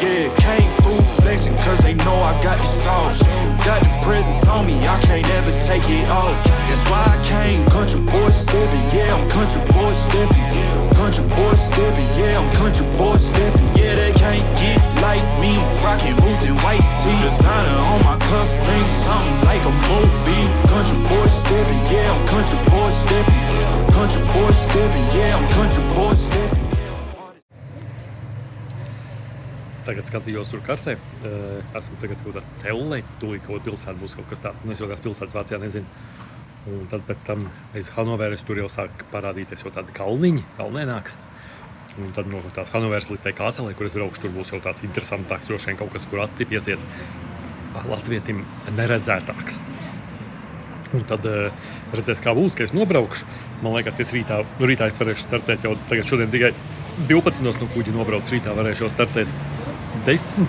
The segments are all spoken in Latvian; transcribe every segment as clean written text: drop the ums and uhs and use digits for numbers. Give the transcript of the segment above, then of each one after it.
Yeah, came through flexing cause they know I got the sauce. Got the presence on me, I can't ever take it off. That's why I came country boy stepping. Yeah, I'm country boy stepping. Country boy stepping, yeah, I'm country boy stepping. Yeah, they can't get like me. Rockin' boots and white tee. Designer on my cuff, ring something like a movie. Country boy stepping, yeah, I'm country boy stepping. Country boy stepping, yeah, I'm country boy stepping. Tagad skatījos tur karsē. Esmu tagad kaut kādā cellē, tūlīt kaut kāda pilsēta būs kaut kas tāds. Es jau kāds pilsētas Vācijā nezinu. Un tad pēc tam aiz Hanoveras tur jau sāk parādīties jau tādi kalniņi, kalnēnāks. Un tad no tās Hanoveras līdz tai Kāselē, kur es braukšu, tur būs jau tāds interesantāks, droši vien kaut kas, kur attipiesiet latvietim neredzētāks. Un tad redzēs, kā būs, ka es nobraukšu. Man liekas, rītā es varēšu startēt jau tagad šodien tikai 12 no kuģi nobrauc, rītā varēšu jau startēt 10.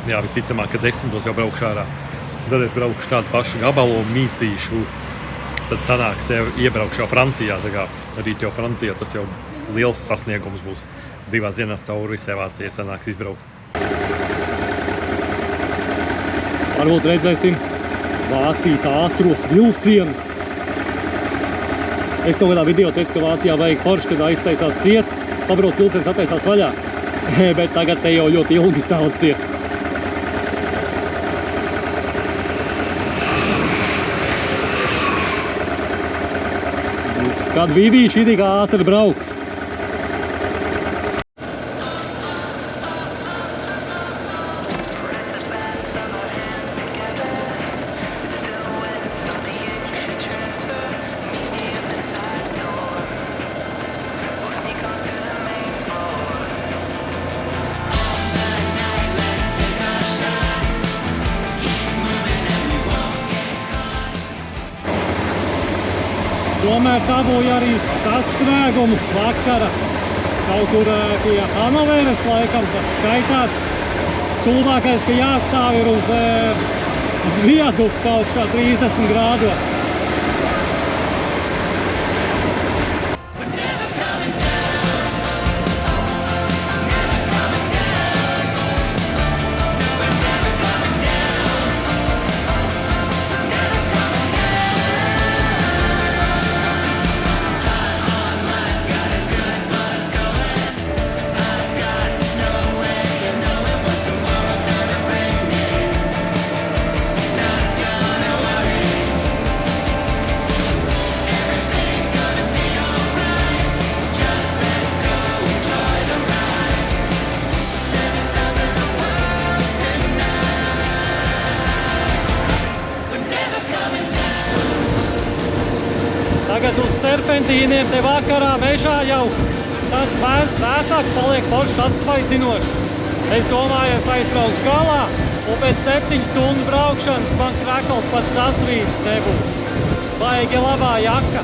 Jā, visticamāk, ka 10. jau braukšu ārā. Tad es braukšu tādu pašu gabalu un mīcīšu. Tad sanāks iebraukšu jau Francijā. Tā kā rīt jau Francijā tas jau liels sasniegums būs. 2 dienās cauri visai Vācijai sanāks izbraukt. Varbūt redzēsim Vācijas ātros vilcienus. Es kaut kādā video teicu, ka Vācijā vajag forši, kad aiztaisās ciet, pabrauc vilciens attaisās vaļā. Bet tagad te jau ļoti ilgi stāv ciet. Kad vidīši tik ātri brauks. Tomēr dabūja arī sastrēgumu vakara kaut kur pie Hanoveras laikam, tas skaitās. Cilvēkais, ka jāstāv ir uz viadukta augšā 30 grādos. Tagad uz serpentīniem te vakarā mežā jau tāds vēsāks paliek foršs atspaicinošs. Es domāju, es aizbraukšu galā un pēc 7 stundu braukšanas man krakls pat sasvīts nebūs. Baigi labā jaka.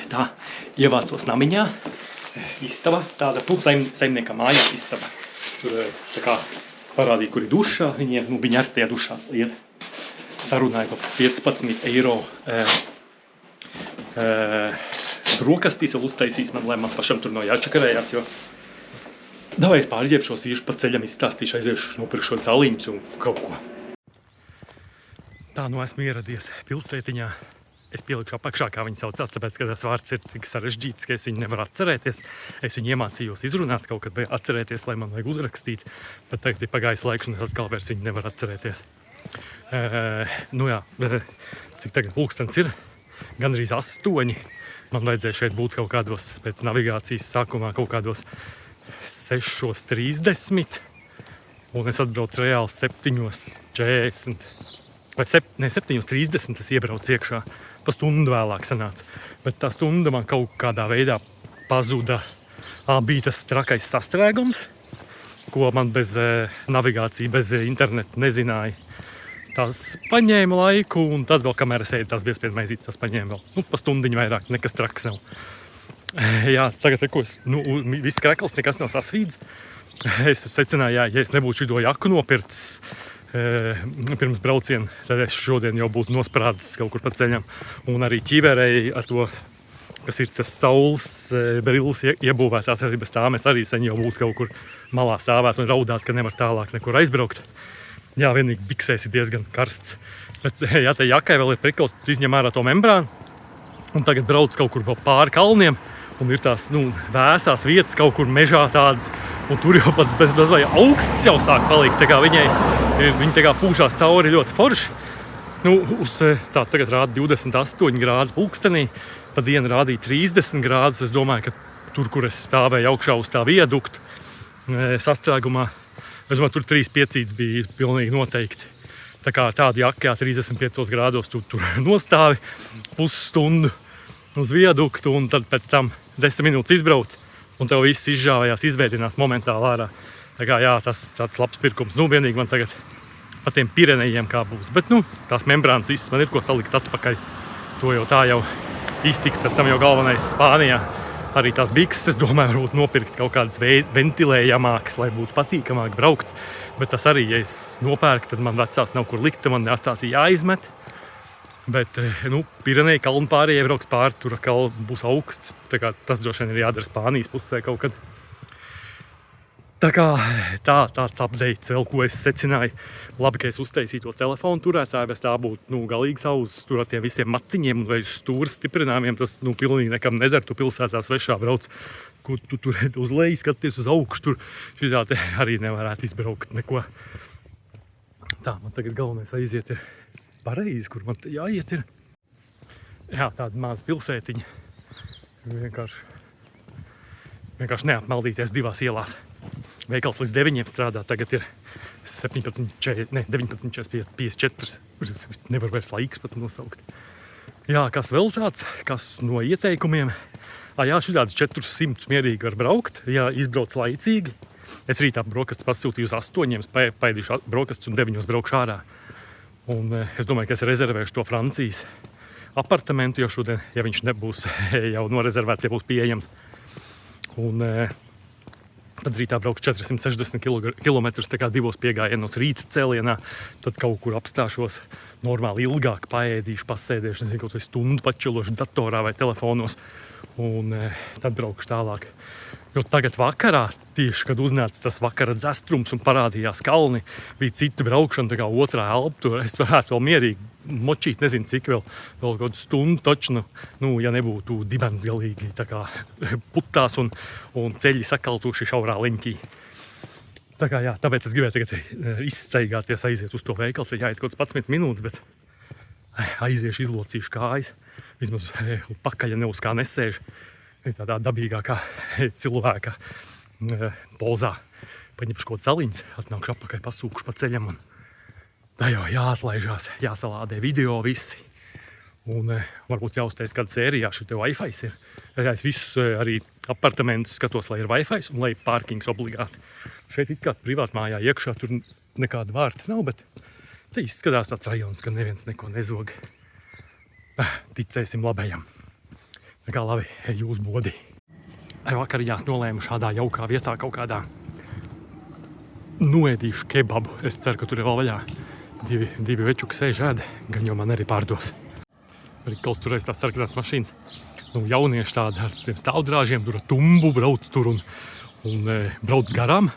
Tā, ievācos namiņā, istaba, tāda saimnieka mājās istaba. Tur tā kā parādīja, kur ir dušā, viņi ar tajā dušā iet. Sarunāja par 15 eiro brokastīs vēl uztaisīs man, lai man pašam tur nav jāčakarējās, jo davai es pārģēpšos, iešu pa ceļam izstāstīšu, aiziešu nopirkšot zaliņus un kaut ko. Tā, esmu ieradies pilsētiņā. Es pielikšu apakšā, kā viņi saucās, tāpēc, ka tas vārds ir tik sarežģīts, ka es viņu nevaru atcerēties. Es viņu iemācījos izrunāt, kaut kad vajag atcerēties, lai man vajag uzrakstīt, bet tagad ir pagājis laiks un atkal vairs viņu nevar atcerēties. Cik tagad pulkstens ir? Gandrīz 8. Man vajadzēja šeit būt kaut kādos, pēc navigācijas sākumā, kaut kādos 6:30. Un es atbraucu reāli 7:40. Vai 7:30 es iebraucu iekšā. Pa stundu vēlāk sanāca. Bet tā stunda man kaut kādā veidā pazuda. Bija tas trakais sastrēgums, ko man bez navigācija, bez interneta nezināja. Tas paņēma laiku, un tad vēl, kamēr es ēdu tās biezpiedu maizītes, tas paņēma vēl pa stundiņu vairāk, nekas traks nav. Jā, tagad viss krekls, nekas nav sasvīdis. Es secināju, ja es nebūtu šito jaku nopircis pirms brauciena, tad es šodien jau būtu nosprādzis kaut kur pa ceļam. Un arī ķiverēji ar to, kas ir tas saules brilles iebūvētās, arī bez tām es arī sen jau būtu kaut kur malā stāvēt un raudāt, ka nevar tālāk nekur aizbraukt. Jā, vienīgi biksēs ir diezgan karsts. Bet, jā, te jakai vēl ir prikals, tu izņem ārā to membrānu un tagad brauc kaut kur pāri kalniem. Un ir tās vēsās vietas kaut kur mežā tādas, un tur jau pat bezvai augsts jau sāk palikt. Tā kā viņi tā kā pūšās cauri ļoti forši. Tagad rāda 28 grādi pulkstenī, pa dienu rādīja 30 grādus. Es domāju, ka tur, kur es stāvēju augšā uz tā viadukta sastrēgumā, es domāju, tur 3,5 bija pilnīgi noteikti. Tā kā tādu jakā 35 grādos tur nostāvi pusstundu uz viaduktu, un tad pēc tam 10 minūtes izbrauc, un tev viss izžāvējās, izvētinās momentāli ārā. Tā kā jā, tas tāds labs pirkums. Vienīgi man tagad pa tiem Pirenejiem kā būs. Bet tās membrānas visas man ir ko salikt atpakaļ. To jau tā jau iztikt. Pēc tam jau galvenais Spānijā arī tās bikses, es domāju, varbūt nopirkt kaut kādas ventilējamākas, lai būtu patīkamāk braukt. Bet tas arī, ja es nopērku, tad man vecās nav kur likt, man vecās ir jāizmet. Bet, Pireneji kalnu pārējie brauks pāri, tur atkal būs augsts. Tā kā tas droši vien ir jādara Spānijas pusē kaut kad. Tā kā tāds updates vēl, ko es secināju. Labi, ka es uztaisīju to telefonu turētāju, bez tā būtu galīgi sauzes tur ar tiem visiem maciņiem vai stūra stiprinājumiem. Tas pilnīgi nekam nedara, tu pilsētā svešā brauc, kur tu tur uz leju skaties uz augšu, tur šitā te arī nevarētu izbraukt neko. Tā, man tagad galvenais aiziet ir pareizi, kur man jāiet ir. Jā, tāda maza pilsētiņa. Vienkārši neapmaldīties divās ielās. Veikals līdz 9 strādā, tagad ir 19:54. Nevar vairs laiks pat nosaukt. Jā, kas vēl tāds, kas no ieteikumiem? Jā, šitāds 400 mierīgi var braukt, ja izbrauc laicīgi. Es rītā brokastis pasūtīju uz 8, paēdīšu brokastis un 9 braukšu ārā. Un es domāju, ka es rezervēšu to Francijas apartamentu, jo šodien, ja viņš nebūs jau norezervēts, ja būs pieejams. Un tad rītā braukšu 460 km, tā kā 2 piegājienos rīta cēlienā. Tad kaut kur apstāšos, normāli ilgāk paēdīšu, pasēdēšu, nezinu, kaut vai stundu pačilošu datorā vai telefonos. Un tad braukšu tālāk. Jo tagad vakarā, tieši kad uznāca tas vakara dzestrums un parādījās kalni, bija cita braukšana, tā kā otrā Alpu, tur es varētu vēl mierīgi močīt, nezinu cik vēl kaut stundu točnu, ja nebūtu dibens galīgi tā kā putās un ceļi sakaltuši šaurā leņķī. Tā kā jā, tāpēc es gribēju tagad izstaigāties, aiziet uz to veikalu, tad jāiet kaut 11 minūtes, bet aiziešu, izlocīšu kājas, vismaz pakaļa ne uz kā nesēž. Tādā dabīgākā cilvēka pozā. Paņemšu kaut saliņas, atnākšu apakaļ, pasūkšu pa ceļam un tā jau jāatlaižās, jāsalādē video visi. Un varbūt jāuztais kāda sērijā šī Wi-Fi ir. Es visus arī apartamentus skatos, lai ir Wi-Fi un lai ir parkings obligāti. Šeit it kā privātmājā iekšā tur nekāda vārta nav, bet te izskatās tāds rajons, ka neviens neko nezog. Ticēsim labajam. Tā kā labi, jūs bodi. Vakariņās nolēmu šādā jaukā vietā kaut kādā noēdīšu kebabu. Es ceru, ka tur ir vēl vaļā. Divi večuki sēž ēd, gan jau man arī pārdos. Rikals turēs tās sarkanās mašīnas. Jaunieši tādi ar tiem stāvdrāžiem, tur ar tumbu brauc tur un brauc garām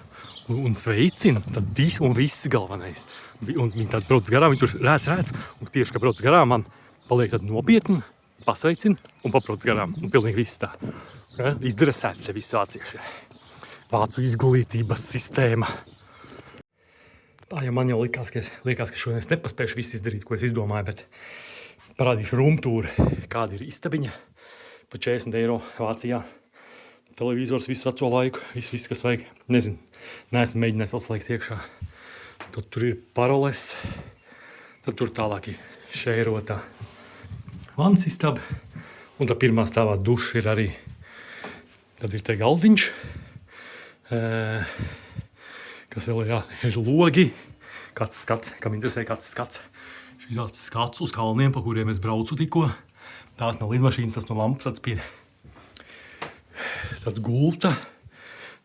un sveicina. Tad viss galvenais. Un viņi tad brauc garām, viņi tur rēc. Un tieši, ka brauc garām, man paliek tad nopietni. Pasveicina un pabrauc garām. Un pilnīgi viss tā. Izdresēti te visi vācieši. Vācu izglītības sistēma. Tā jau man jau likās, ka šodien es nepaspēšu visu izdarīt, ko es izdomāju, bet parādīšu rumtūru, kāda ir istabiņa. Pa 40 eiro Vācijā. televizors visu veco laiku, viss, kas vajag. Nezinu, neesmu mēģinājis atslēgt iekšā. Tad tur ir paroles, tad tur tālāk ir šērotā vannas istaba, un tā pirmā stāvā duša ir arī. Tad ir te galdiņš, kas vēl ir, ir logi, kāds skats, kam interesē kāds skats. Šis tāds skats uz kalniem, pa kuriem es braucu tikko. Tās nav lidmašīnas, tas no lampas atspīd. Tad gulta,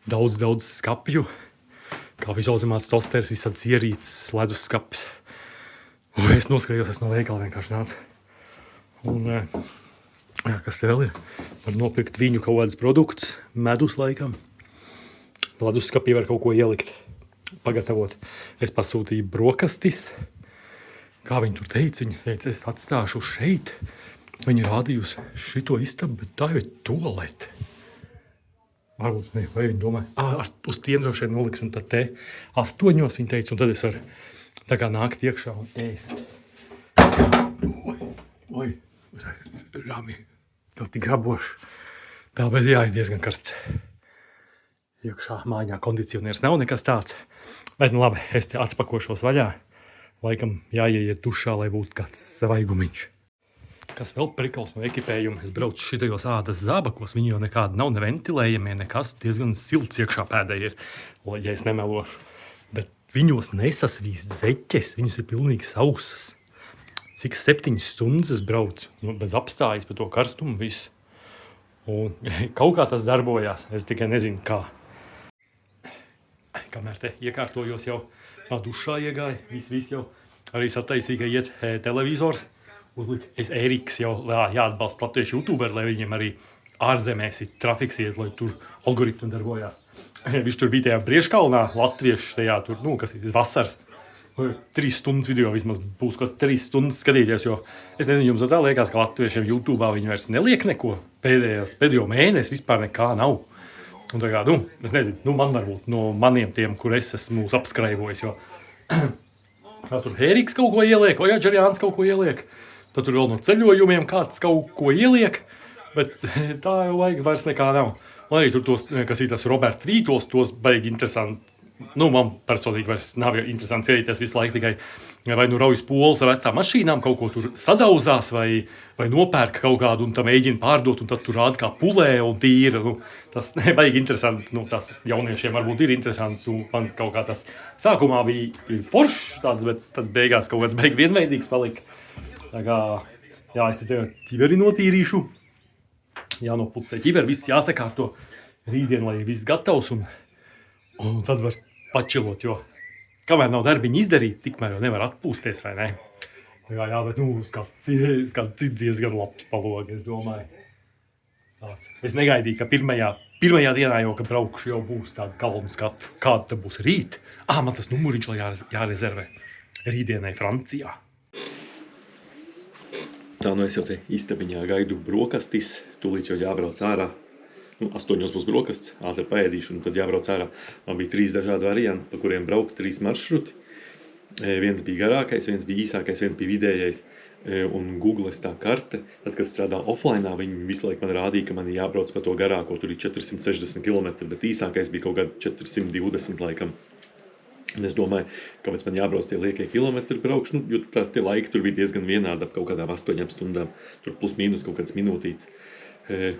daudz skapju, kafijas automāts, tosters, visāds ierīces, ledus skapis. Es noskrējos, es no veikala vienkārši nācu. Un, jā, kas te vēl ir? Var nopirkt viņu kaut kādas produktus, medus laikam. Ledus skapī var kaut ko ielikt, pagatavot. Es pasūtīju brokastis. Kā viņi tur teica, viņi teica, es atstāšu šeit. Viņi rādījusi šito istabu, bet tā jau ir tualete. Varbūt ne, vai viņi domāja, uz tiem droši vien noliks, un tad te 8 viņi teica, un tad es varu tā kā nākt iekšā un ēst. Oi, rāmi, ļoti graboši. Tā, bet jā, ir diezgan karsts. Iekšā mājā kondicionieris nav nekas tāds. Bet nu labi, es te atpakošos vaļā. Laikam jāieiet dušā, lai būtu kāds svaigumiņš. Kas vēl prikals no ekipējuma? Es braucu šitajos ādas zābakos, viņi jau nekādi nav neventilējamie, nekas diezgan silts iekšā pēdēji ir, ja es nemelošu. Bet viņos nesasvīst zeķes, viņas ir pilnīgi sausas. Cik 7 stundas es braucu, bez apstājas par to karstumu visu. Un kaut kā tas darbojās, es tikai nezinu kā. Kamēr te iekārtojos jau dušā iegāja, viss jau arī sataisīja, ka iet televizors. Uzlika. Es Eriks jau jāatbalsta latviešu youtuberi, lai viņiem arī ārzemēs ir trafiks iet, lai tur algoritmi darbojās. Viņš tur bija tajā Prieškalnā, latviešu tajā tur, kas ir vasaras. 3 stundas video vismaz būs, kas 3 stundas skatīties, jo es nezinu, jums tā liekas, ka latviešiem YouTubā viņi vairs neliek neko. Pēdējo mēnesi vispār nekā nav. Un tā kā, es nezinu, man varbūt no maniem tiem, kur es esmu apskraibojis, jo tur Eriks kaut ko ieliek, Džerjāns kaut ko ieliek. Tad tur vēl no ceļojumiem kāds kaut ko ieliek, bet tā jau vairs nekā nav. Un arī tur tos, kas ir tas Roberts Vītos, tos baigi interesanti. Man personīgi vairs nav interesanti ierīties visu laiku tikai vai raujas pols ar vecām mašīnām, kaut ko tur sadauzās vai nopērk kaut kādu un tam mēģina pārdot un tad tur rāda kā pulē un tīra. Tas baigi interesanti, tas jauniešiem varbūt ir interesanti. Man kaut kā tas sākumā bija foršs tāds, bet tad beigās kaut kāds baigi vienveidīgs palika. Tā kā, es te ķiveri notīrīšu, jānopucē ķiveri, viss jāsakārto rītdien, lai viss gatavs un tad var pačilot, jo kamēr nav darbiņi izdarīt, tikmēr jau nevar atpūsties, vai ne? Jā, bet skats diezgan labs palogi, es domāju. Tāds. Es negaidīju, ka pirmajā dienā jau, ka braukšu, jau būs tāda kalnu skatu. Kāda tā būs rīt? Man tas numuriņš jārezervē rītdienai Francijā. Tā es jau te istabiņā gaidu brokastis, tūlīt jau jābrauc ārā. 8 būs brokasts, ātri paēdīšu un tad jābrauc ārā. Man bija 3 dažādi varianti, pa kuriem braukt, 3 maršruti. Viens bija garākais, viens bija īsākais, viens bija vidējais. Un Googles tā karte, tad, kad strādā offlineā, viņi visu laiku man rādīja, ka man ir jābrauc pa to garāko, tur ir 460 km, bet īsākais bija kaut kādi 420 laikam. Un es domāju, kāpēc man jābrauc tie liekie kilometri braukšu, jo tie laiki tur bija diezgan vienādi ap kaut kādām 8 stundām, tur plus mīnus kaut kāds minūtīts.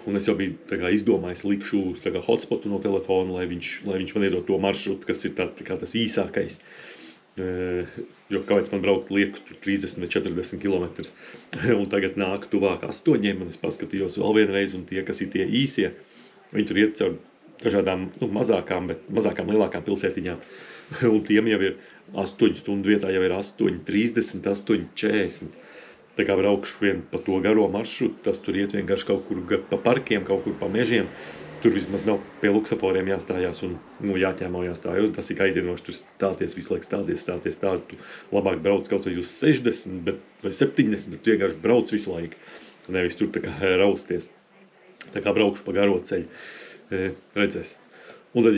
Un es jau biju izdomājis, likšu hotspotu no telefona, lai viņš man iedod to maršrutu, kas ir tas īsākais. Jo kāpēc man braukt liekus tur 30 vai 40 km. Un tagad nāk tuvāk 8, un es paskatījos vēl vienreiz, un tie, kas ir tie īsie, viņi tur iet caur dažādām mazākām lielākām pilsētiņām. Un tiem jau ir 8 stundu vietā, jau ir 8:30, 8:40. Tā kā braukšu vien pa to garo maršrutu, tas tur iet vienkārši kaut kur pa parkiem, kaut kur pa mežiem. Tur vismaz nav pie luksaforiem jāstājās un jāķēmojās tā, jo tas ir kaitinoši, tur stāties visu laiku, stāties tā, tu labāk brauc kaut vai uz 60 vai 70, bet tu vienkārši brauc visu laiku, nevis tur tā kā rausties. Tā kā braukšu pa garo ceļu, redzēs. Un tad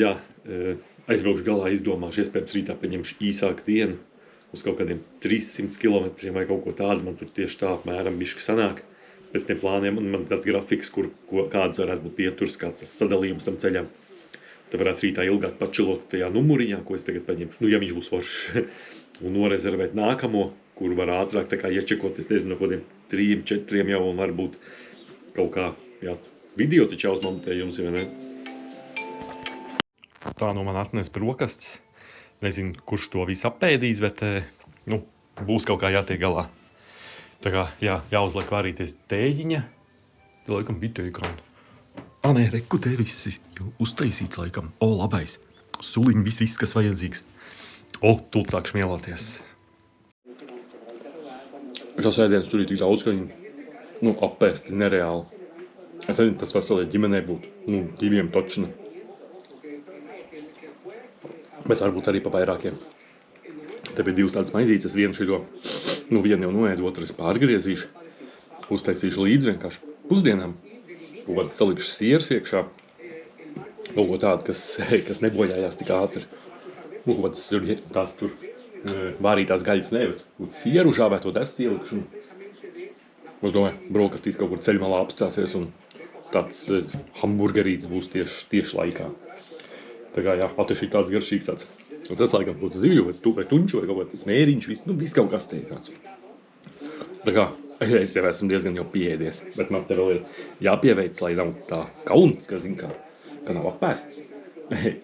aizbraukšu galā, izdomāšu, iespējams rītā paņemšu īsāku dienu, uz kaut kādiem 300 km vai kaut ko tādu, man tur tieši tā apmēram bišķi sanāk. pēc tiem plāniem, un man tāds grafiks, kāds varētu būt pieturs, kāds tas sadalījums tam ceļam. Tad varētu rītā ilgāk pačilot tajā numuriņā, ko es tagad paņemšu, ja viņš būs foršs, un norezervēt nākamo, kur var ātrāk tā kā iečekot, es nezinu, no kodiem 3, 4 jau, un varbūt kaut kā, jā, video taču uzmontē jums, vai ne? Tā no man atnes brokastis. Nezinu, kurš to visu apēdīs, bet, būs kaut kā jātiek galā. Tā kā, jāuzliek vārīties tējiņa. Te laikam bija tējiņa. Nē, reku te visi uztaisīts laikam. Labais. Suliņi viss, kas vajadzīgs. Tūlīt sākšu mieloties. Šās ēdienas tur ir tik daudz, ka viņi, apēsti nereāli. Es nezinu, tas veselē ģimenē būtu. 2 točna. Bet varbūt arī pa vairākiem. Te bija 2 tādas maizītes, vienu šito, vienu jau noēdu, otru es pārgriezīšu. Uztaisīšu līdzi vienkārši pusdienām. Kaut kāds salikšu sieras iekšā. Kaut ko tādu, kas nebojājās tik ātri. Kaut kāds tās tur vārītās gaļas nevar. Sieru žāvēto desu ielikšu. Es domāju, brokastīs kaut kur ceļmalā apstāsies un tāds hamburgerīts būs tieši laikā. Tā kā tieši tāds garšīgs tāds. Un tas laikam būtu zivju vai tuņču vai kaut kāds smēriņš, viss kaut kas te tāds. Tā kā es jau esmu diezgan jau pieēdies, bet man te vēl ir jāpieveic, lai nav tā kauns, ka nav apēsts.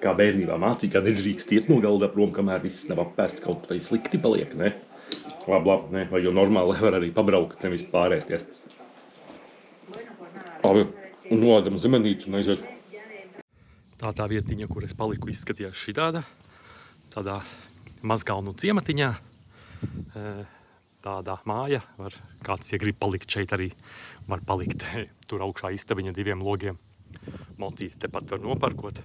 Kā bērnībā mācīja, ka nedrīkst iet no galda prom, kamēr viss nav apēsts, kaut vai slikti paliek, ne? Labi, ne? Vai jo normāli var arī pabraukt, nevis pārēsties. Labi, un nolādam zemenīcu un aiziet. Tā vietiņa, kur es paliku, izskatījās šitāda. Tādā Mazgalnu ciematiņā. Tādā māja, kāds, ja grib palikt šeit arī, var palikt tur augšā istabiņa 2 logiem. Mocīti tepat var noparkot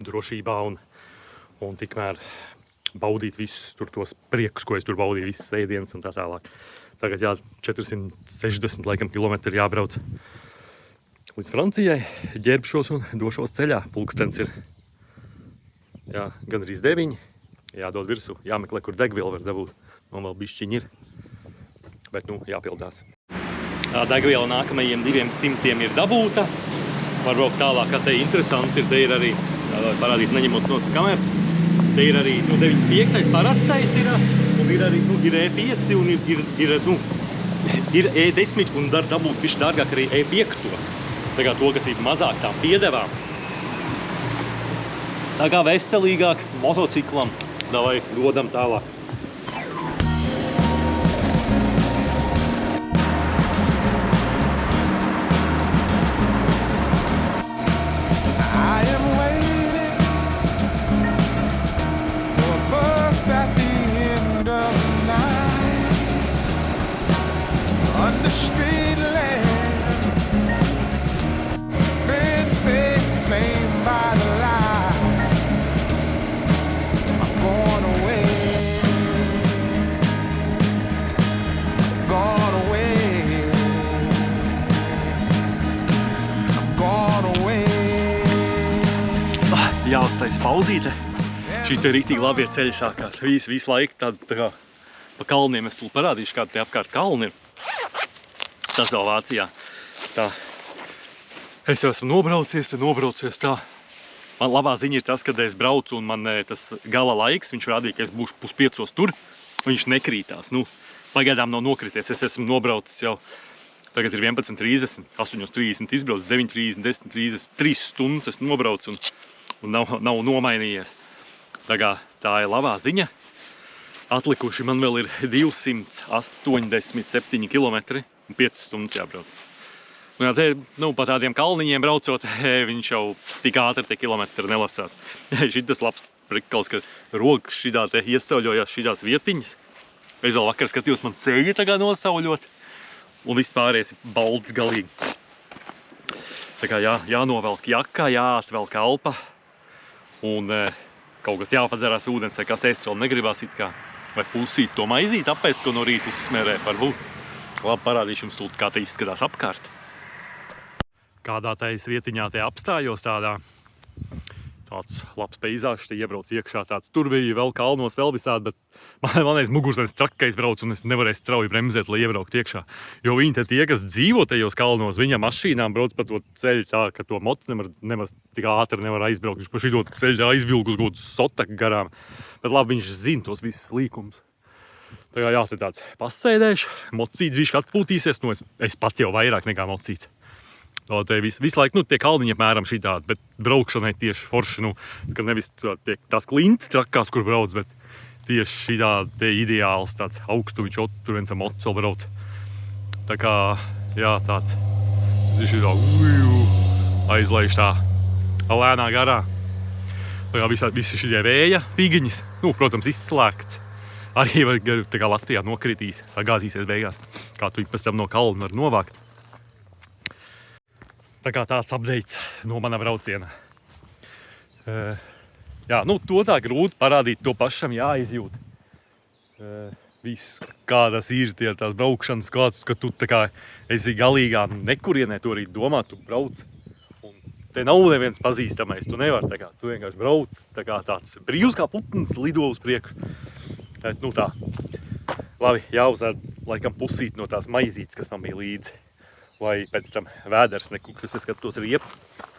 drošībā un tikmēr baudīt visus tur tos priekus, ko es tur baudīju, visas ēdienas un tā tālāk. Tagad 460 laikam kilometri jābrauc līdz Francijai, ģērbšos un došos ceļā. Pulkstens ir gandrīz 9, jādod virsū, jāmeklē, kur degvielu var dabūt. Man vēl bišķiņi ir, bet jāpildās. Degviela nākamajiem 200 ir dabūta. Var braukt tālāk, kā te interesanti ir. Te ir arī, parādīt, neņemot nost kameru. Te ir arī 95. parastais ir, un ir arī ir E5 un ir E10 un dar dabūt bišķi dārgāk arī E5. Tā kā to, kas ir mazāk tām piedevām. Tā kā veselīgāk motociklam. Davai, dodam tālāk. Jāuztais pauzīte. Šī te rītīgi labie ceļi sākās. Visu laiku tā kā pa kalniem. Es tūl parādīšu, kāda te apkārt kalni ir. Tas vēl Vācijā. Tā. Es jau esmu nobraucies tā. Man labā ziņa ir tas, kad es braucu un man tas gala laiks, viņš rādīja, ka es būšu 4:30 tur, un viņš nekrītās. Pagaidām nav nokrities. Es esmu nobraucis jau. Tagad ir 11:30, 8:30 izbrauc, 9:30, 10:30, 3 stundas es nobraucu un nav nomainījies. Tā ir labā ziņa. Atlikuši man vēl ir 287 kilometri un 5 stundas jābrauc. Pa tādiem kalniņiem braucot, viņš jau tik ātri tie kilometri nelasās. Šitas labs prikals, ka rokas šitā te iesauļojās šitās vietiņas. Es vēl vakar skatījos, man seja tagad nosauļot. Un viss pārējais ir balts galīgi. Tā kā jānovelk jakā, jāatvelk elpa. Un kaut kas jāpadzerās ūdens, vai kas ēst vēl negribās it kā. Vai pusīt to maizīt apēst, ko no rīta uzsmērē varbūt. Labi, parādīšu jums tūlīt, kā te izskatās apkārt. Kādā tais vietiņā te apstājos tādā Tāds labs peizāžs, te iebrauc iekšā tāds. Tur bija vēl kalnos, vēl visādi, bet manais mugursens trakais brauc un es nevarēju strauji bremzēt, lai iebraukt iekšā. Jo viņi te tie, kas dzīvo tajos kalnos, viņa mašīnām brauc pa to ceļu tā, ka to mots nemaz tik ātri nevar aizbraukt. Viņš pa šito ceļu aizvilk uz kaut sotaku garām. Bet labi, viņš zina tos visus līkumus. Tā kā jā, te tāds pasēdēšu, mocīts viņš atpūtīsies, nu es pats jau vairāk nekā mocīts. Te visu laiku tie kalniņi apmēram šitādi, bet braukšanai tieši forši, ka nevis tās klints trakās, kur brauc, bet tieši šitādi te ideāls tāds augstuviņš, tur viens ar mocu vēl brauc. Tā kā, jā, tāds, šitā, aizlaiž tā lēnā garā. Tā kā visi šitie vēja figiņas, protams, izslēgts. Arī var tā kā Latvijā nokritīs, sagāzīsies beigās, kā tu pēc tam no kalna var novākt. Tā kā tāds updates no mana brauciena. Jā, to tā grūti parādīt, to pašam jāizjūt. Viss, kādas ir tās braukšanas kāds, ka tu tā kā esi galīgā nekurienē, tu arī domā, tu brauc. Un te nav neviens pazīstamais, tu nevar tā kā, tu vienkārši brauc, tā kā tāds brīvs kā putns lido uz priekšu. Tā, labi, jāuzēd laikam pusīt no tās maizītes, kas man bija līdzi. Lai pēc tam vēders nekuks, es skatos riepu,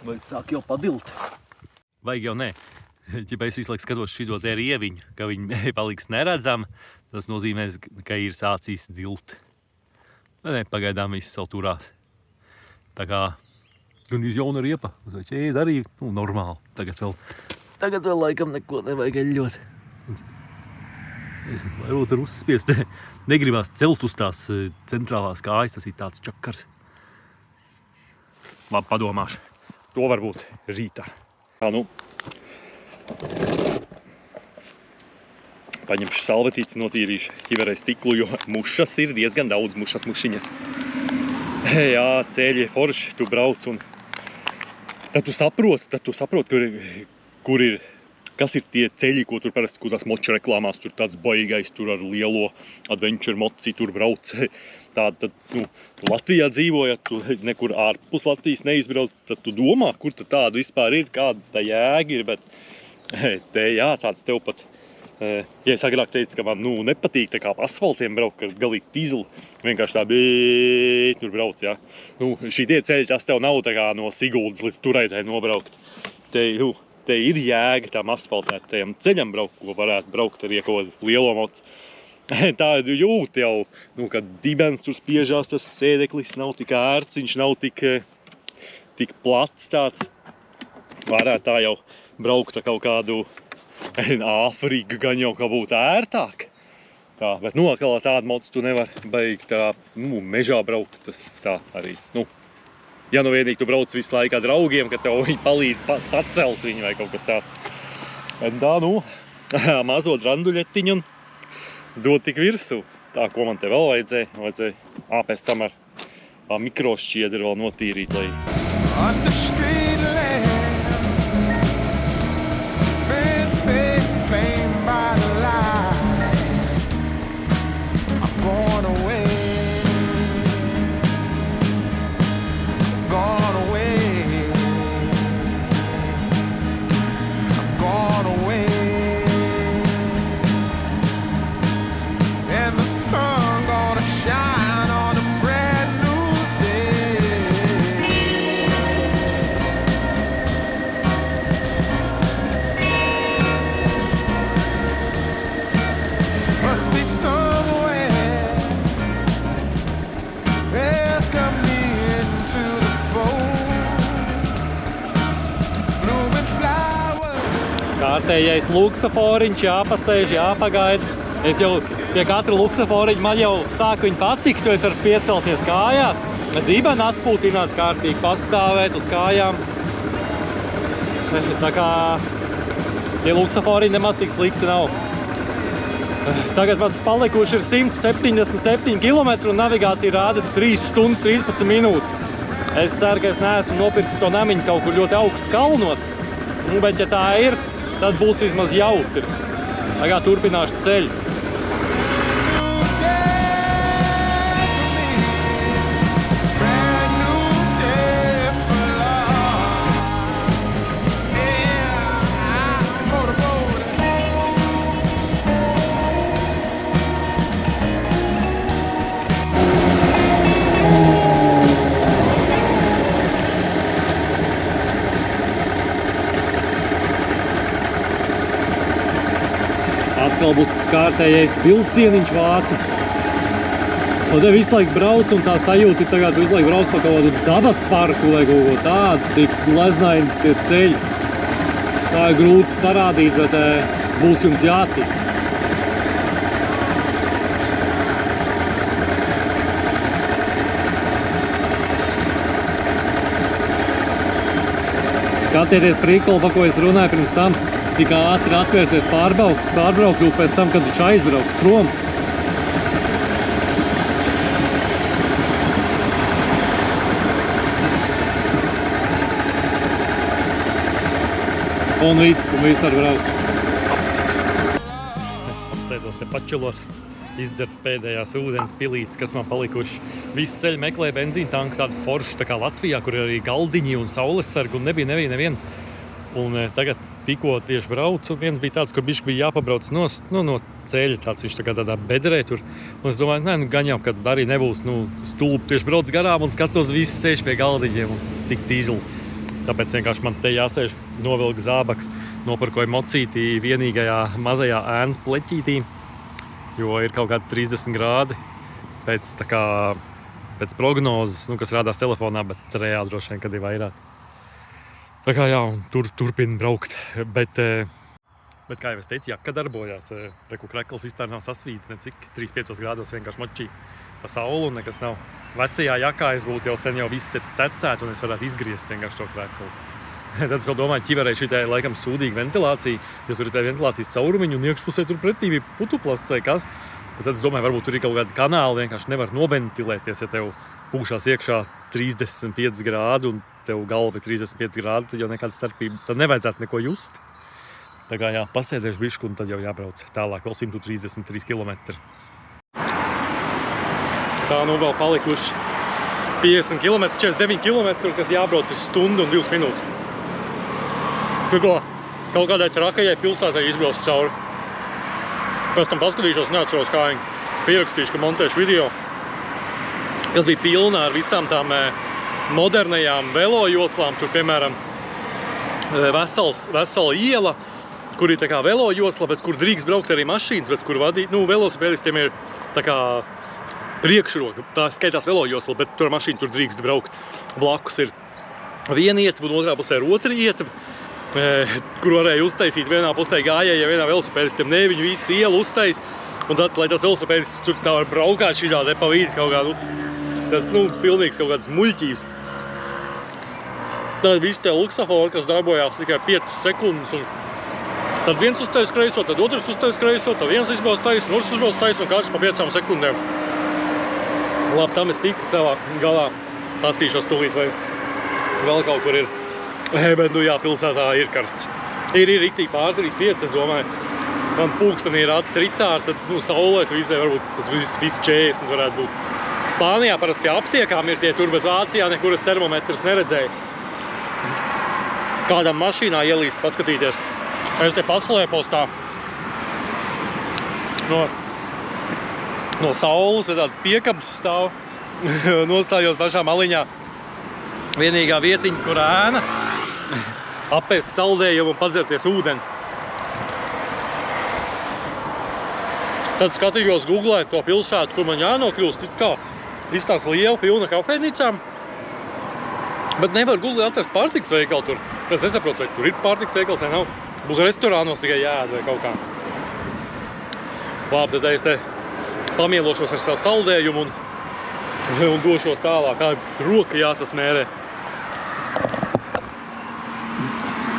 vai sāk jau padilt. Vajag jau nē. Ja es visu laiku skatos šito te rieviņu, ka viņi paliks neredzami, tas nozīmē, ka ir sācīs dilt. Nē, pagaidām viss savu turās. Tā kā gan iz jauna riepa, ķēd arī, normāli. Tagad vēl laikam neko nevajag eļļot. Es varbūt ar uzspiest, negribās celt uz tās centrālās kājas, tas ir tāds čakars. Labi, padomāšu. To varbūt rītā. Paņemšu salvetītes, notīrīšu ķiverē stiklu, jo mušas ir diezgan daudz, mušiņas. Jā, ceļi forši, tu brauc un tad tu saproti, kur ir, kas ir tie ceļi, ko tur parasti, ko tās moča reklāmās, tur tāds baigais, tur ar lielo adventure moci, tur brauc. Tad, Latvijā dzīvojot, tu nekur ārpus Latvijas neizbrauc, tad tu domā, kur tad tāda vispār ir, kāda tā jēga ir, bet te, jā, tāds tev pat, ja es agrāk teicu, ka man, nepatīk tā kā pa asfaltiem braukt, ka galīgi tīzli, vienkārši tā tur brauc, jā. Šitie ceļi, tas tev nav tā kā no Siguldas līdz Turaitai nobraukt. Te ir jēga tām asfaltētajam ceļam braukt, ko varētu braukt ar kaut lielo mocu. Tā jūt jau, kad dibens tur spiežās, tas sēdeklis nav tik ērts, viņš nav tik plats tāds. Varētu tā jau braukt ar kaut kādu Āfriku, gan jau kā būtu ērtāk. Tā, bet atkal tādu mocu tu nevar baigt tā, mežā braukt, tas tā arī, ja vienīgi tu brauc visu laiku ar draugiem, ka tev viņi palīdz pacelt viņu vai kaut kas tāds. Bet tā, mazo dranduļetiņu un dod tik virsū. Tā, ko man te vēl vajadzēja pēc tam ar mikrošķiedru vēl notīrīt, lai... Kārtējais luksaforiņš, jāpasteidz, jāpagaida. Es jau pie katra luksaforiņa man jau sāku viņu patikt, jo es varu piecelties kājās. Bet dibeni atpūtināt kārtīgi, pastāvēt uz kājām. Tā kā tie luksaforiņi nemaz tik slikti nav. Tagad man palikuši ir 177 km un navigācija rāda 3 stundas 13 minūtes. Es ceru, ka es neesmu nopircis to namiņu kaut kur ļoti augstu kalnos. Bet ja tā ir, tad būs vismaz jautri. Tagad turpināšu ceļu. atkal būs kārtējais vilcieniņš vācu. Un te visu laiku brauc, un tā sajūta ir tagad visu laiku brauc pa kaut kādu dabas parku vai kaut ko tādu, tik leznaini tie ceļi. Tā ir grūti parādīt, bet būs jums jātik. Skatieties prikolu, pa ko es runāju pirms tam, cik ātri atvērsies pārbraukt, un pēc tam, kad viņš aizbrauks prom. Un viss var braukt. Apsēdos te pačilot, izdzert pēdējās ūdens pilītes, kas man palikuši. Visu ceļu meklēja benzīna tanku, tādu foršu, tā kā Latvijā, kur ir arī galdiņi un saules sargi, un nebija neviens. Un tagad tikko tieši braucu, viens bija tāds, kur bišķi bija jāpabrauc no ceļa, viņš tādā bedrē tur. Un es domāju, gan jau, kad arī nebūs, stulbi tieši brauc garām un skatos, visi sēž pie galdiņiem un tik tīzli. Tāpēc vienkārši man te jāsēž, novilk zābaks, nopirkoju mocītī vienīgajā mazajā ēnas pleķītī, jo ir kaut kādi 30 grādi pēc prognozes, kas rādās telefonā, bet reāli droši vien, kad ir vairāk. Tā kā jā, un turpina braukt, bet kā jau es teicu, jaka darbojās, krekls vispār nav sasvīts, necik 3-5 grādos vienkārši močī pa saulu un nekas nav. Vecajā jakā es būtu jau sen viss tecēts un es varētu izgriezt vienkārši to kreklu. Tad es vēl domāju, ķiverē šitai laikam sūdīga ventilācija, jo tur ir tā ventilācijas caurumiņa un iekšpusē tur pretī bija putuplasts vai kas. Bet tad es domāju, varbūt tur ir kaut kādi kanāli, vienkārši nevar noventilēties, ja tev pūšās iekšā 35 grādi un tev galva ir 35 grādi, tad jau nekāda starpība, tad nevajadzētu neko just. Tā kā jā, pasēdēšu bišku un tad jau jābrauc tālāk, vēl 133 kilometri. Tā vēl palikuši 50 km, 49 km, kas jābrauc ir stundu un 2 minūtes. Kaut kādai trakajai pilsētai izbrauc cauri. Pēc tam paskatīšos, neatceros, kā viņi pierakstīšu, ka montēšu video, kas bija pilnā ar visām tām modernajām velojoslām. Tur, piemēram, vesela iela, kur ir tā kā velojosla, bet kur drīkst braukt arī mašīnas, bet kur velosipēdistiem ir tā kā priekšroka. Tā skaitās velojosla, bet tur mašīna tur drīkst braukt. Blakus ir viena ietva un otrā pusē ir otra ietva, kur varēja uztaisīt vienā pusē gājēji, ja vienā velosipēdistiem ne, viņi visu ielu uztais, un tad, lai tas velosipēdistis tur tā var braukāt šitā te pa vīdi kaut kādu, tas, pilnīgs kaut kāds muļķības. Tad visi tie luksafori, kas darbojās tikai 5 sekundes, un tad viens uztais kreiso, tad otrs uztais kreiso, tad viens izbrauc taisnu, otrs uzbrauc taisnu, un katrs pa 5 sekundēm. Labi, tam es tiku celā galā, pasīšos tūlīt, vai vēl kaut kur ir. Bet, jā, pilsētā ir karsts. Ir riktīgi pār 35, es domāju. Man pulkstenī ir tricāri, tad, saulēt vizē varbūt visu 40 varētu būt. Spānijā parasti pie aptiekām ir tie tur, bet Vācijā nekuras termometrs neredzēju. Kādam mašīnā ielīst paskatīties. Es te paslēpos tā no saules, ir tāds piekabs stāv, nostājos pašā maliņā. Vienīgā vietiņa, kur ēna, apēst saldējumu un padzerties ūdeni. Tad skatījos googlēt to pilsētu, kur man jānokļūst, izstāks liela pilna kafejnīcām, bet nevar googlēt atrast pārtikas veikalu tur. Es nesaprotu, vai tur ir pārtikas veikals vai nav. Būs restorānos tikai jāēd vai kaut kā. Labi, tad es te pamielošos ar savu saldējumu un došos tālāk, kā roka jāsasmērē.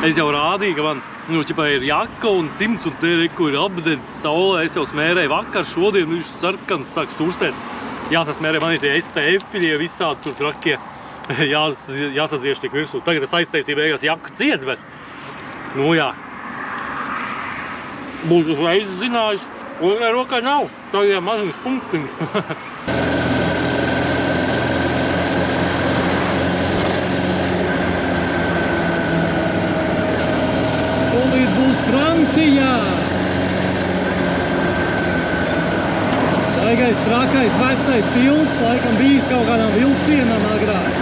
Es jau rādīju, ka man ir jaka un cimds un te reku ir apdedz saulē. Es jau smērēju vakar, šodien viņš sarkans sāk sursēt. Jāsasmērē, man ir tie SPF-iļie visādi tur trakie. Jāsazieš tik virsū. Tagad es aiztaisīju beigās jaka ciet, bet jā. Būtu uzreiz zinājis. Otrai rokai nav, tādiem maziņas punktiņš. Tūlīt būs Francijā! Taigais, trakais, vecais tilts, laikam bijis kaut kādām vilcienam agrāk.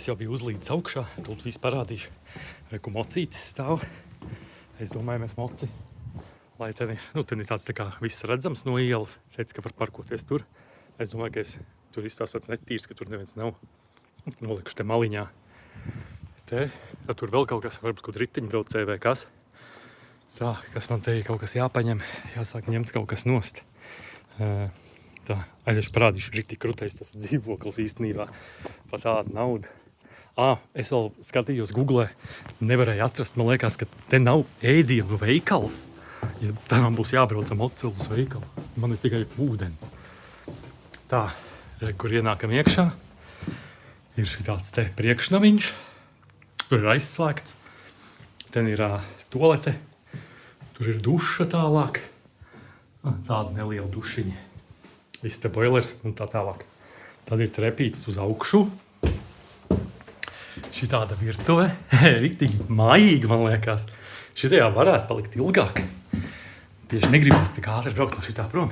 Es jau biju uzlīdis augšā, tūlīt visu parādīšu. Reku mocītis stāv. Es domāju, mēs moci. Lai te ir tāds tā kā viss redzams no ielas. Teica, ka var parkoties tur. Es domāju, ka es tur izstāstāts netīrs, ka tur neviens nav. Nolikuši te maliņā. Tad tur vēl kaut kas, varbūt kaut ritiņbraucēji vai kas. Tā, kas man te ir kaut kas jāpaņem, jāsāk ņemt kaut kas nost. Tā, aiziešu parādīšu, ritīgi krutējs tas dzīvoklis īstenībā par tādu naudu. Es vēl skatījos Google, nevarēju atrast, man liekas, ka te nav ēdienu veikals. Ja tā man būs jābrauc moci uz veikalu, man ir tikai ūdens. Tā, kur ienākam iekšā, ir šitāds te priekšnamiņš, tur ir aizslēgts, ten ir toalete, tur ir duša tālāk, tāda neliela dušiņa. Viss te boilers un tā tālāk. Tad ir trepīts uz augšu. Šitāda virtuve, riktīgi mājīgi, man liekas. Šitajā varētu palikt ilgāk. Tieši negribas tik ātri braukt no šitā prom.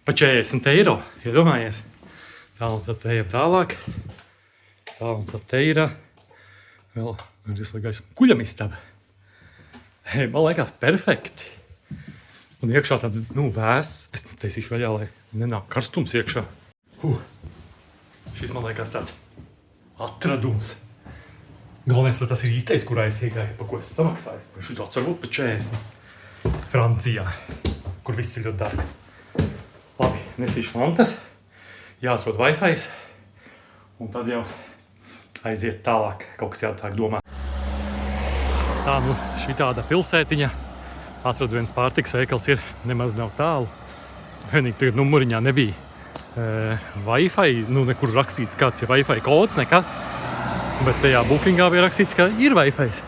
Pa 40 eiro, iedomājies. Tā un tad ejam tālāk. Tā un tad te ir vēl vislagais kuļamistaba. Man liekas perfekti. Un iekšā tāds, vēss. Es taisīšu vaļā, lai nenāk karstums iekšā. Šis man liekas tāds atradums. Galvenais, tas ir īstais, kurā es iegāju, pa ko es samaksāju. Šis atcerot pa 40. Francijā, kur viss ir ļoti dārgs. Labi, nesīšu mantas, jāatrod Wi-Fi, un tad jau aiziet tālāk, kaut kas jātāk domā. Tā, šitāda pilsētiņa. Atradu viens pārtikas veikals ir, nemaz nav tālu. Vienīgi tagad numuriņā nebija Wi-Fi, nekur rakstīts kāds ir Wi-Fi kods, nekas. Bet tajā bookingā bija rakstīts, ka ir Wi-Fi.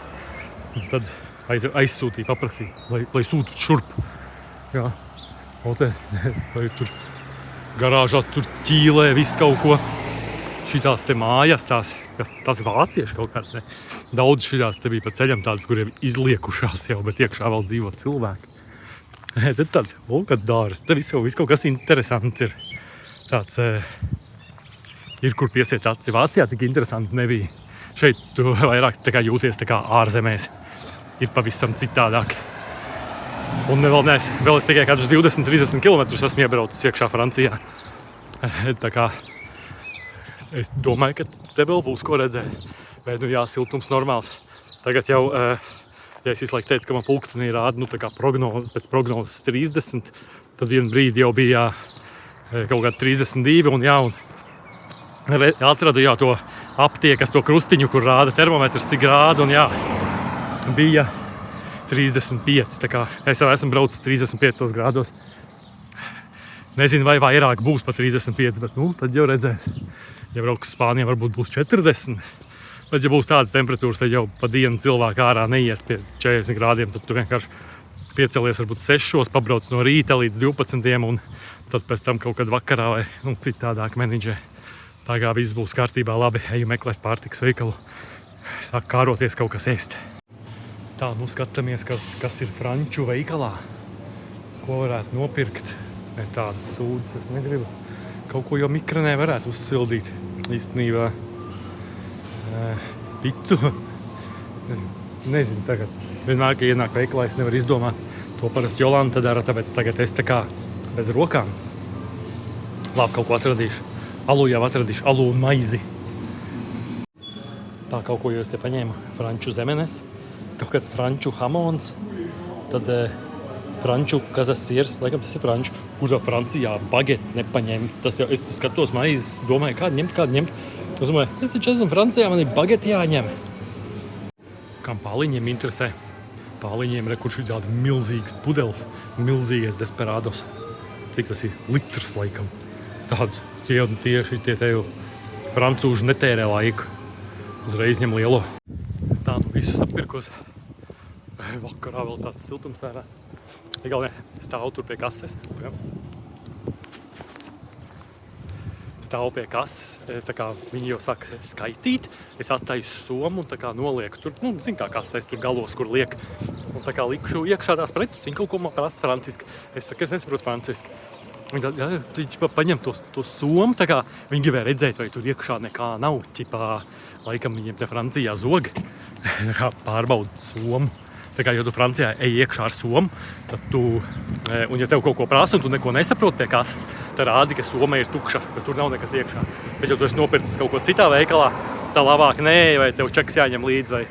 Un tad aizsūtīja, paprasīja, lai sūtu šurp. Jā, vai tur garāžā tur ķīlē viss kaut ko. Šitās te mājas, tās vācieši kaut kāds. Daudz šitās te bija pa ceļam tādas, kuriem izliekušās jau, bet iekšā vēl dzīvo cilvēki. Tad tāds, kad dārs, te viss kaut kas interesants ir. Tāds ir, kur piesiet aci. Vācijā tik interesanti nebija. Šeit tu vairāk tā kā jūties tā kā ārzemēs. Ir pavisam citādāk. Un vēl es tikai kādus 20-30 kilometrus esmu iebraucis iekšā Francijā. Tā kā es domāju, ka te vēl būs ko redzēt. Bet, siltums normāls. Tagad jau, ja es visu laiku teicu, ka man pulkstenī rāda, tā kā pēc prognozes 30, tad vienu brīdi jau bija kaut kādi 32, un atradu to aptiekas, to krustiņu, kur rāda termometrs, cik grādu, un bija 35. Tā kā es jau esmu braucis 35 grādos. Nezinu, vai vairāk būs pa 35, bet tad jau redzēs. Ja brauks Spānijā, varbūt būs 40. Bet, ja būs tādas temperatūras, tad jau pa dienu cilvēku ārā neiet pie 40 grādiem, tad tu vienkārši piecelies varbūt 6, pabrauc no rīta līdz 12, un tad pēc tam kaut kad vakarā vai citādāk menedžē. Tā kā viss būs kārtībā, labi, eju meklēt pārtikas veikalu. Sāk kāroties kaut kas ēst. Tā, skatāmies, kas ir franču veikalā. Ko varētu nopirkt? Tādas sūdzes es negribu. Kaut ko jau mikronē varētu uzsildīt. Īstenībā picu. Nezinu tagad. Vienmēr, ka ienāk veikalā, es nevaru izdomāt. To parasti Jolanta dara, tāpēc tagad es tā kā bez rokām. Labi, kaut ko atradīšu. Alu jau atradīšu. Alu un maizi. Tā, kaut ko jau es te paņēmu. Franču zemenes. Kaut kāds franču hamons. Tad franču kazas siers, laikam tas ir franču, kurā Francijā bageti nepaņem. Tas jau, es skatos maizes, domāju, kādu ņemt. Es domāju, es taču esmu Francijā, man ir bageti jāņem. Kam pāliņiem interesē? Pāliņiem kurš ir tādi milzīgs pudelis, milzīgais Desperados. Cik tas ir? Litrs, laikam. Tāds tieši tie tev francūži netērē laiku. Uzreiz ņem lielo. Tā, visus appirkos. Vakarā vēl tāds siltums vērā. Galvenais, stāvu tur pie kases. Stāvu pie kases, tā kā viņi jau saka skaitīt. Es attaisu somu un tā kā nolieku tur, zin kā kasēs tur galos, kur liek. Un tā kā likšu iekšā tās preces, viņi kaut ko man prasa franciski. Es saku, es nesaprotu franciski. Viņš paņem to somu, tā kā viņi gribēja redzēt, vai tur iekšā nekā nav. Ķipā, laikam viņiem te Francijā zog, pārbauda somu. Tā kā, ja tu Francijā ej iekšā ar somu, tad tu, un ja tev kaut ko prasa un tu neko nesaproti pie kasas, tad rādi, ka soma ir tukša, ka tur nav nekas iekšā. Bet ja tu esi nopircis kaut ko citā veikalā, tā labāk nē, vai tev čeks jāņem līdzi, vai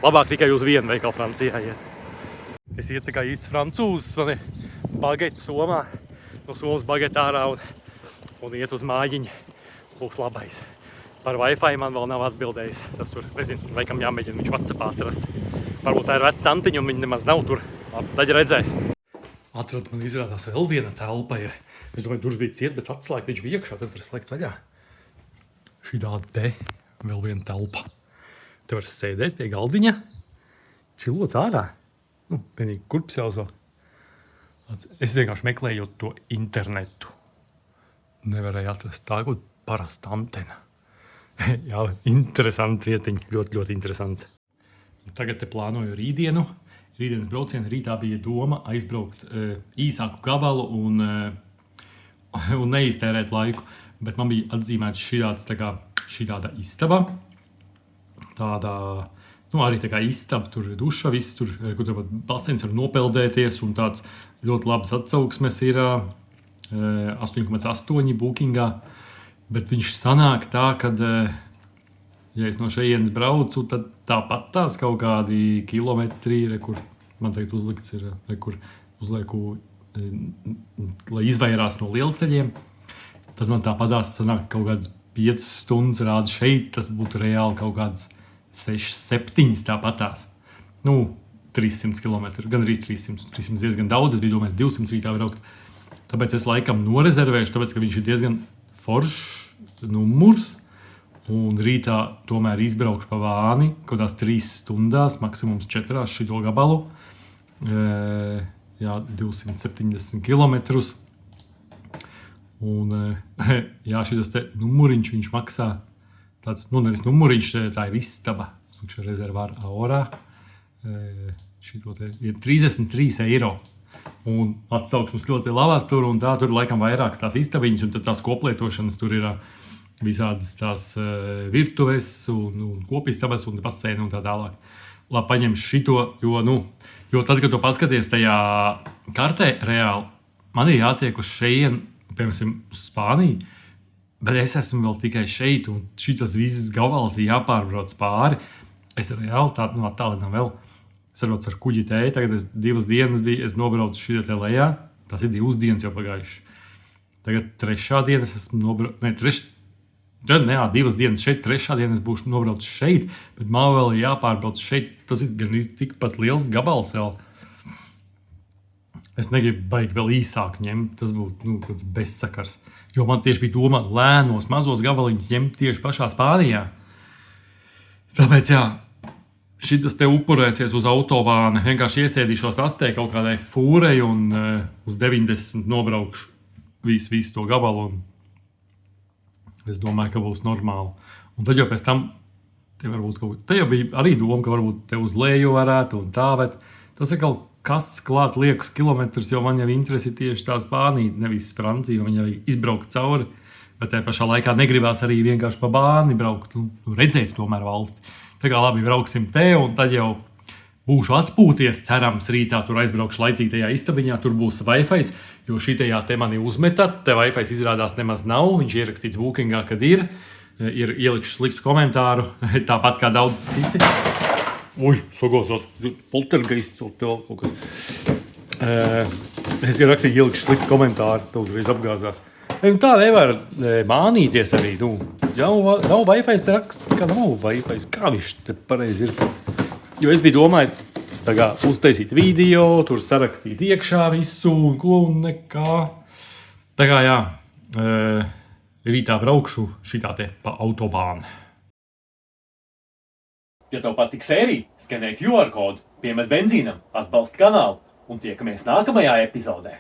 labāk tikai uz vienu veikalu Francijā iet. Es iet tā kā īsts francūzes, man ir bagets somā, no somas bageta ārā un iet uz mājiņu, būs labais. Par Wi-Fi man vēl nav atbildējis. Tas tur, nezinu, laikam jāmēģina viņš WhatsAppā atrast. Varbūt tā ir veca santiņa un viņi nemaz nav tur. Tad redzēs. Atradu, man izrādās vēl viena telpa ir. Es domāju, durvis bija ciet, bet atslēgt viņš bija iekšā, tad var slēgt vaļā. Šī tāda te vēl viena telpa. Te var sēdēt pie galdiņa, čilot ārā. Vienīgi kurps jāuzvēl. Es vienkārši meklējot to internetu. Nevarēju atrast tā, kaut parasta antena. Jā, interesanti vietiņi, ļoti, ļoti interesanti. Tagad te plānoju rītdienu. Rītdienas braucienu. Rītā bija doma aizbraukt īsāku gabalu un neiztērēt laiku. Bet man bija atzīmēts šī tāda istaba. Tāda, arī tā kā istaba, tur ir duša, viss tur, kur tur basēns var nopeldēties un tāds ļoti labs atsauksmes ir 8,8 bookingā. Bet viņš sanāk tā, kad, ja es no šejienes braucu, tad tāpat tās kaut kādi kilometri, kur man tagad uzlikts ir, kur uzlieku, lai izvairās no lielceļiem, tad man tāpatās sanāk kaut kādas 5 stundas rāda šeit, tas būtu reāli kaut kādas 6-7 tāpatās. 300 km, gan arī 300 diezgan daudz, es biju domājis 200 rītā braukt. Tāpēc es laikam norezervēšu, tāpēc, ka viņš ir diezgan foršs numurs, un rītā tomēr izbraukšu pa Vāni, kaut tās 3 stundās, maksimums 4 šito gabalu, 270 kilometrus, un šitas te numuriņš, viņš maksā tāds, nevis numuriņš, tā ir istaba, rezervāra Aorā, šito te ir 33 eiro. Un atsauksmes ļoti labās tur, un tā tur laikam vairākas tās istabiņas, un tad tās koplietošanas tur ir visādas tās virtuves un kopistabas un baseini un tā tālāk. Labi, paņemšu šito, jo tad, kad tu paskaties tajā kartē reāli, man ir jātiek uz šeien, piemēram, uz Spāniju, bet es esmu vēl tikai šeit, un šitas visas gabals ir jāpārbrauc pāri. Es reāli tādu attālinām vēl. Es varu ar kuģi tēju, tagad 2 dienas bija, es nobraucu šitā te lejā, tas ir 2 dienas jau pagājuši. Tagad 3. dienas esmu nobraucu, 2 dienas šeit, 3. dienas būšu nobraucu šeit, bet man vēl ir jāpārbrauc šeit, tas ir gan tikpat liels gabals vēl. Es negribu baigi vēl īsāk ņemt, tas būtu kāds bezsakars, jo man tieši bija doma lēnos, mazos gabaliņus ņemt tieši pašā Spānijā. Tāpēc šitas te upurēsies uz autobāni, vienkārši iesēdīšos astē kaut kādai fūrei un uz 90 nobraukšu visu to gabalu. Un es domāju, ka būs normāli. Un tad jau pēc tam, te jau bija arī doma, ka varbūt te uz leju varētu un tā, bet tas ir kaut kas klāt liekas kilometrus, jo man jau interesi tieši tā Spānija, nevis Francija, jo viņi jau izbraukt cauri. Bet tajā pašā laikā negribās arī vienkārši pa bāni braukt, redzēt tomēr valsti. Tā kā labi, brauksim te, un tad jau būšu atpūties, cerams, rītā tur aizbraukšu laicīgi tajā istabiņā, tur būs Wi-Fi, jo šitajā te mani uzmetat, te Wi-Fi izrādās nemaz nav, viņš ierakstīts bookingā, kad ir ielikšu sliktu komentāru, tāpat kā daudz citi. Sagosās, poltergeists, tev kaut kas. Es ierakstīju, ielikšu sliktu komentāru, tev uzreiz apgāzās. Tā nevar mānīties arī, nav Wi-Fi, te raksta, ka nav Wi-Fi, kā viņš te pareizi ir. Jo es biju domājis, tā kā uztaisīt video, tur sarakstīt iekšā visu un ko un nekā. Tā kā rītā braukšu šitā te pa autobānu. Ja tev patīk sērija, skenē QR kodu, piemet benzīnam, atbalsti kanālu un tiekamies nākamajā epizodē.